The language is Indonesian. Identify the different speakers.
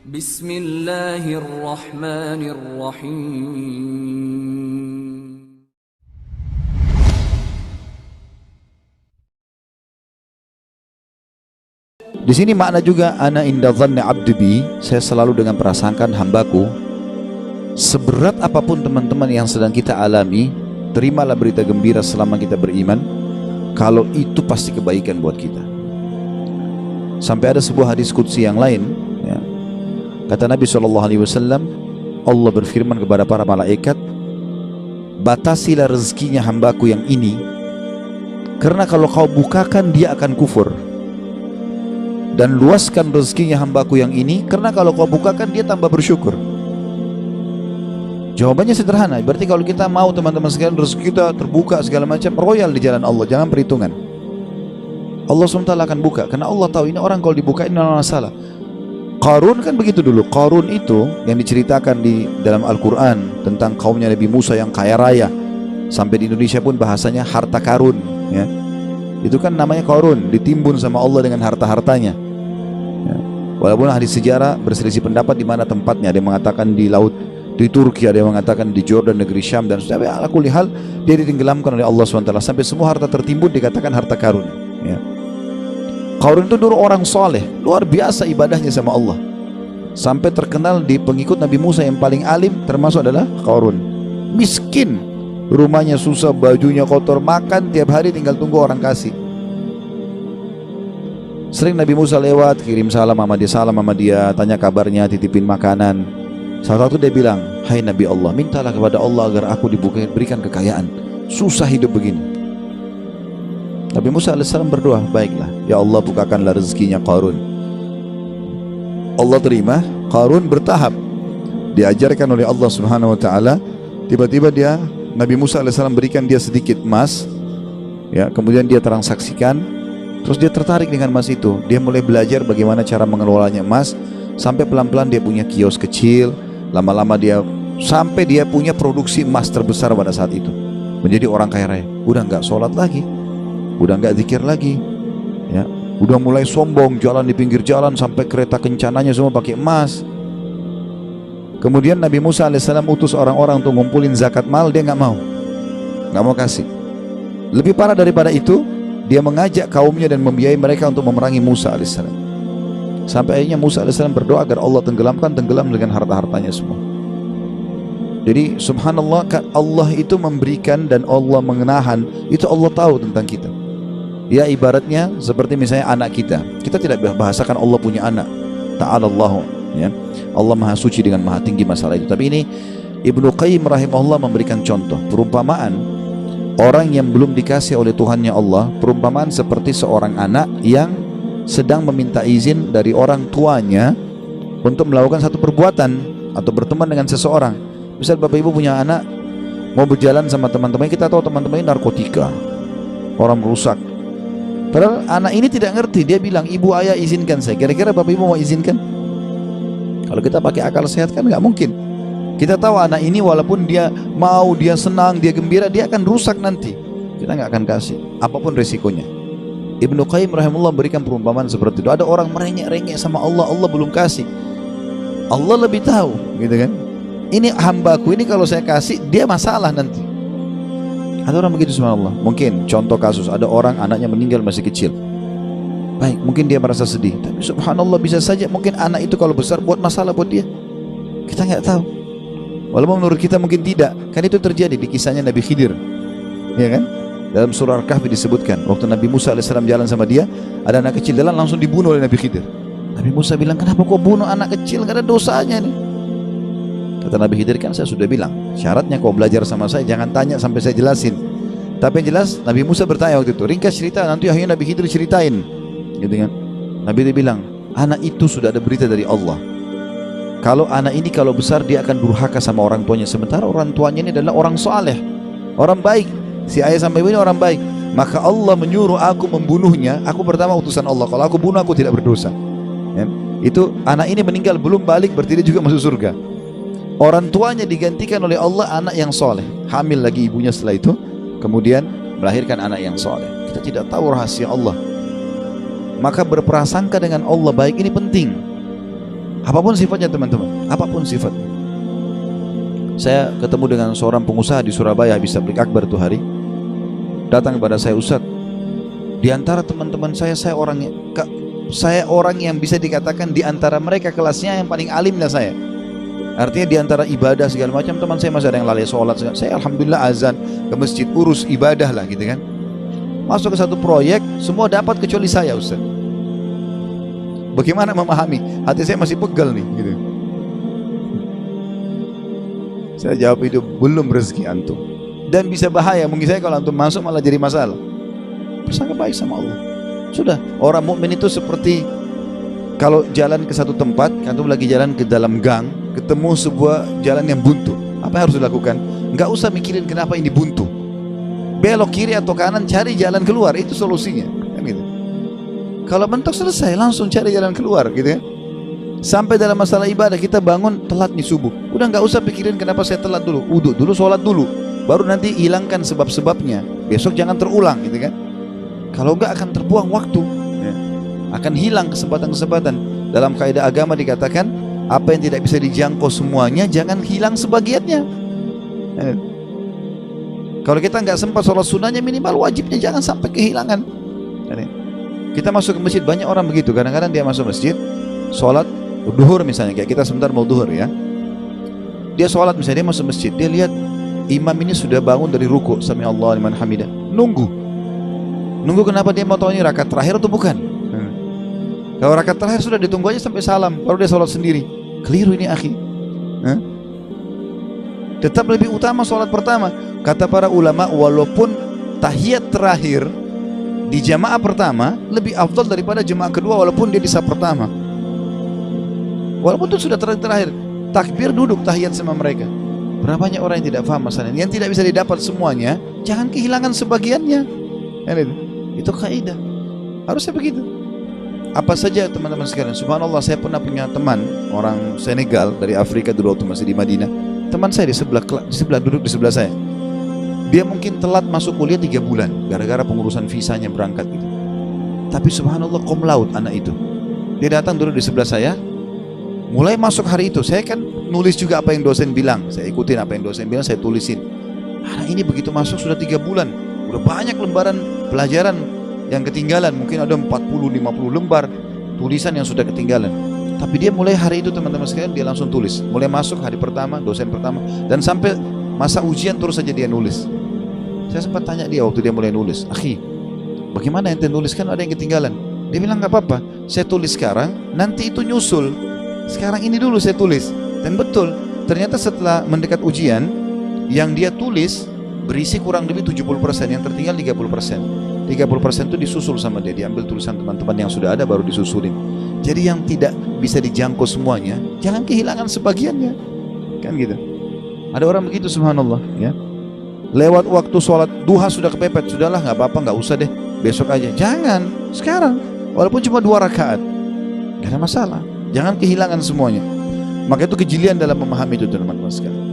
Speaker 1: Bismillahirrahmanirrahim.
Speaker 2: Di sini makna juga ana inda dhanni abdi bi, saya selalu dengan prasangkaan hambaku. Seberat apapun teman-teman yang sedang kita alami, terimalah berita gembira selama kita beriman, kalau itu pasti kebaikan buat kita. Sampai ada sebuah hadis qudsi yang lain, ya. Kata Nabi SAW, Allah berfirman kepada para malaikat, batasilah rezekinya hambaku yang ini, karena kalau kau bukakan dia akan kufur. Dan luaskan rezekinya hambaku yang ini, karena kalau kau bukakan dia tambah bersyukur. Jawabannya sederhana. Berarti kalau kita mau teman-teman sekalian rezeki kita terbuka segala macam, royal di jalan Allah, jangan perhitungan. Allah SWT akan buka, karena Allah tahu ini orang kalau dibukain tidak masalah. Qarun kan begitu dulu. Qarun itu yang diceritakan di dalam Al-Quran tentang kaumnya Nabi Musa yang kaya raya, sampai di Indonesia pun bahasanya harta karun, ya. Itu kan namanya Qarun, ditimbun sama Allah dengan harta-hartanya, ya. Walaupun ahli sejarah berselisih pendapat di mana tempatnya. Ada yang mengatakan di laut di Turki, ada yang mengatakan di Jordan, negeri Syam, dan sampai ala kulli hal dia ditenggelamkan oleh Allah SWT sampai semua harta tertimbun dikatakan harta karun, ya. Qarun itu dulu orang soleh, luar biasa ibadahnya sama Allah, sampai terkenal di pengikut Nabi Musa yang paling alim termasuk adalah Qarun. Miskin, rumahnya susah, bajunya kotor, makan tiap hari tinggal tunggu orang kasih. Sering Nabi Musa lewat, kirim salam sama dia, tanya kabarnya, titipin makanan. Salah satu dia bilang, hai Nabi Allah, mintalah kepada Allah agar aku diberikan kekayaan, susah hidup begini. Nabi Musa AS berdoa, baiklah ya Allah, bukakanlah rezekinya Qarun. Allah terima. Qarun bertahap diajarkan oleh Allah Subhanahu Wa Taala. Tiba-tiba Nabi Musa AS berikan dia sedikit emas, ya, kemudian dia transaksikan, terus dia tertarik dengan emas itu. Dia mulai belajar bagaimana cara mengelolanya emas, sampai pelan-pelan dia punya kios kecil. Lama-lama sampai dia punya produksi emas terbesar pada saat itu. Menjadi orang kaya raya. Udah nggak sholat lagi, udah nggak zikir lagi, ya. Udah mulai sombong, jalan di pinggir jalan, sampai kereta kencananya semua pakai emas. Kemudian Nabi Musa AS utus orang-orang untuk ngumpulin zakat mal, dia nggak mau kasih. Lebih parah daripada itu, dia mengajak kaumnya dan membiayai mereka untuk memerangi Musa AS. Sampai akhirnya Musa AS berdoa agar Allah tenggelam dengan harta-hartanya semua. Jadi subhanallah, Allah itu memberikan dan Allah mengenahan, itu Allah tahu tentang kita. Ya ibaratnya seperti misalnya anak kita tidak bahasakan Allah punya anak, ta'ala Allah, ya. Allah maha suci dengan maha tinggi masalah itu. Tapi ini Ibnu Qayyim rahimahullah memberikan contoh perumpamaan orang yang belum dikasih oleh Tuhannya Allah. Perumpamaan seperti seorang anak yang sedang meminta izin dari orang tuanya untuk melakukan satu perbuatan atau berteman dengan seseorang. Misal bapak ibu punya anak mau berjalan sama teman-teman, kita tahu teman-teman ini narkotika, orang merusak. Padahal anak ini tidak ngerti, dia bilang ibu ayah izinkan saya. Kira-kira bapak ibu mau izinkan? Kalau kita pakai akal sehat kan nggak mungkin. Kita tahu anak ini walaupun dia mau, dia senang, dia gembira, dia akan rusak nanti. Kita nggak akan kasih, apapun resikonya. Ibnu Qayyim rahimahullah berikan perumpamaan seperti itu. Ada orang merengek-rengek sama Allah, Allah belum kasih. Allah lebih tahu, gitu kan? Ini hambaku ini kalau saya kasih, dia masalah nanti. Ada orang begitu subhanallah. Mungkin contoh kasus, ada orang anaknya meninggal masih kecil. Baik, mungkin dia merasa sedih. Tapi subhanallah bisa saja mungkin anak itu kalau besar buat masalah buat dia. Kita nggak tahu. Walaupun menurut kita mungkin tidak. Kan itu terjadi di kisahnya Nabi Khidir, ya kan? Dalam surah Al-Kahfi disebutkan, waktu Nabi Musa AS jalan sama dia, ada anak kecil jalan langsung dibunuh oleh Nabi Khidir. Nabi Musa bilang, kenapa kau bunuh anak kecil? Gak ada dosanya nih. Kata Nabi Khidir, kan saya sudah bilang, syaratnya kau belajar sama saya, jangan tanya sampai saya jelasin. Tapi yang jelas Nabi Musa bertanya waktu itu, ringkas cerita, nanti akhirnya Nabi Khidir ceritain, gitu kan. Nabi dia bilang, anak itu sudah ada berita dari Allah. Kalau anak ini kalau besar dia akan durhaka sama orang tuanya, sementara orang tuanya ini adalah orang saleh, orang baik. Si ayah sama ibu ini orang baik, maka Allah menyuruh aku membunuhnya. Aku pertama utusan Allah, kalau aku bunuh aku tidak berdosa, ya. Itu anak ini meninggal belum balik, berarti dia juga masuk surga. Orang tuanya digantikan oleh Allah anak yang soleh, hamil lagi ibunya setelah itu, kemudian melahirkan anak yang soleh. Kita tidak tahu rahasia Allah, maka berprasangka dengan Allah baik ini penting. Apapun sifatnya teman-teman, apapun sifatnya. Saya ketemu dengan seorang pengusaha di Surabaya, habis tabligh akbar tuh hari. Datang kepada saya, Ustaz, di antara teman-teman saya orang yang bisa dikatakan di antara mereka kelasnya yang paling alim lah saya. Artinya di antara ibadah segala macam, teman saya masih ada yang lalai sholat. Saya alhamdulillah azan ke masjid, urus ibadah lah gitu kan. Masuk ke satu proyek, semua dapat kecuali saya, Ustaz. Bagaimana memahami? Hati saya masih pegal nih gitu. Saya jawab, itu belum rezeki antum. Dan bisa bahaya, mungkin saya kalau antum masuk malah jadi masalah. Bersangka baik sama Allah. Sudah, orang mukmin itu seperti kalau jalan ke satu tempat, antum lagi jalan ke dalam gang, ketemu sebuah jalan yang buntu. Apa yang harus dilakukan? Enggak usah mikirin kenapa ini buntu. Belok kiri atau kanan, cari jalan keluar, itu solusinya. Kan gitu. Kalau mentok selesai, langsung cari jalan keluar gitu ya. Sampai dalam masalah ibadah, kita bangun telat nih subuh, udah nggak usah pikirin kenapa saya telat dulu, wudhu dulu, sholat dulu, baru nanti hilangkan sebab-sebabnya. Besok jangan terulang gitu kan. Kalau nggak akan terbuang waktu ya. Akan hilang kesempatan-kesempatan. Dalam kaidah agama dikatakan, apa yang tidak bisa dijangkau semuanya, jangan hilang sebagiannya ya. Kalau kita nggak sempat sholat sunnahnya, minimal wajibnya jangan sampai kehilangan ya. Kita masuk ke masjid, banyak orang begitu. Kadang-kadang dia masuk masjid, sholat duhur misalnya, kayak kita sebentar mau duhur ya. Dia sholat misalnya, dia masuk masjid, dia lihat imam ini sudah bangun dari ruku, sami Allahu liman hamidah. Nunggu kenapa? Dia mau tahu ini rakaat terakhir atau bukan. Kalau rakaat terakhir sudah ditunggu aja sampai salam, baru dia sholat sendiri. Keliru ini akhi. Tetap lebih utama sholat pertama. Kata para ulama, walaupun tahiyat terakhir di jamaah pertama lebih afdal daripada jamaah kedua, walaupun dia di saf pertama. Walaupun itu sudah terakhir, takbir duduk tahiyat sama mereka. Berapa banyak orang yang tidak paham masalah ini, yang tidak bisa didapat semuanya, jangan kehilangan sebagiannya. Itu kaidah. Harusnya begitu. Apa saja teman-teman sekalian, subhanallah, saya pernah punya teman orang Senegal dari Afrika dulu waktu masih di Madinah. Teman saya di sebelah duduk di sebelah saya. Dia mungkin telat masuk kuliah 3 bulan gara-gara pengurusan visanya berangkat gitu. Tapi subhanallah cum laude anak itu. Dia datang duduk di sebelah saya. Mulai masuk hari itu, saya kan nulis juga apa yang dosen bilang. Saya ikutin apa yang dosen bilang, saya tulisin. Anak ini begitu masuk sudah 3 bulan, udah banyak lembaran pelajaran yang ketinggalan. Mungkin ada 40-50 lembar tulisan yang sudah ketinggalan. Tapi dia mulai hari itu teman-teman sekalian, dia langsung tulis. Mulai masuk hari pertama, dosen pertama, dan sampai masa ujian terus saja dia nulis. Saya sempat tanya dia waktu dia mulai nulis, akhi, bagaimana ente nulis, kan ada yang ketinggalan? Dia bilang nggak apa-apa, saya tulis sekarang, nanti itu nyusul. Sekarang ini dulu saya tulis. Dan betul, ternyata setelah mendekat ujian, yang dia tulis berisi kurang lebih 70%, yang tertinggal 30%. 30% itu disusul sama dia, diambil tulisan teman-teman yang sudah ada baru disusulin. Jadi yang tidak bisa dijangkau semuanya, jangan kehilangan sebagiannya, kan gitu. Ada orang begitu subhanallah ya. Lewat waktu sholat duha sudah kepepet, sudahlah nggak apa-apa, nggak usah deh, besok aja. Jangan, sekarang, walaupun cuma 2 rakaat, nggak ada masalah. Jangan kehilangan semuanya. Maka itu kejelian dalam memahami itu teman-teman sekalian.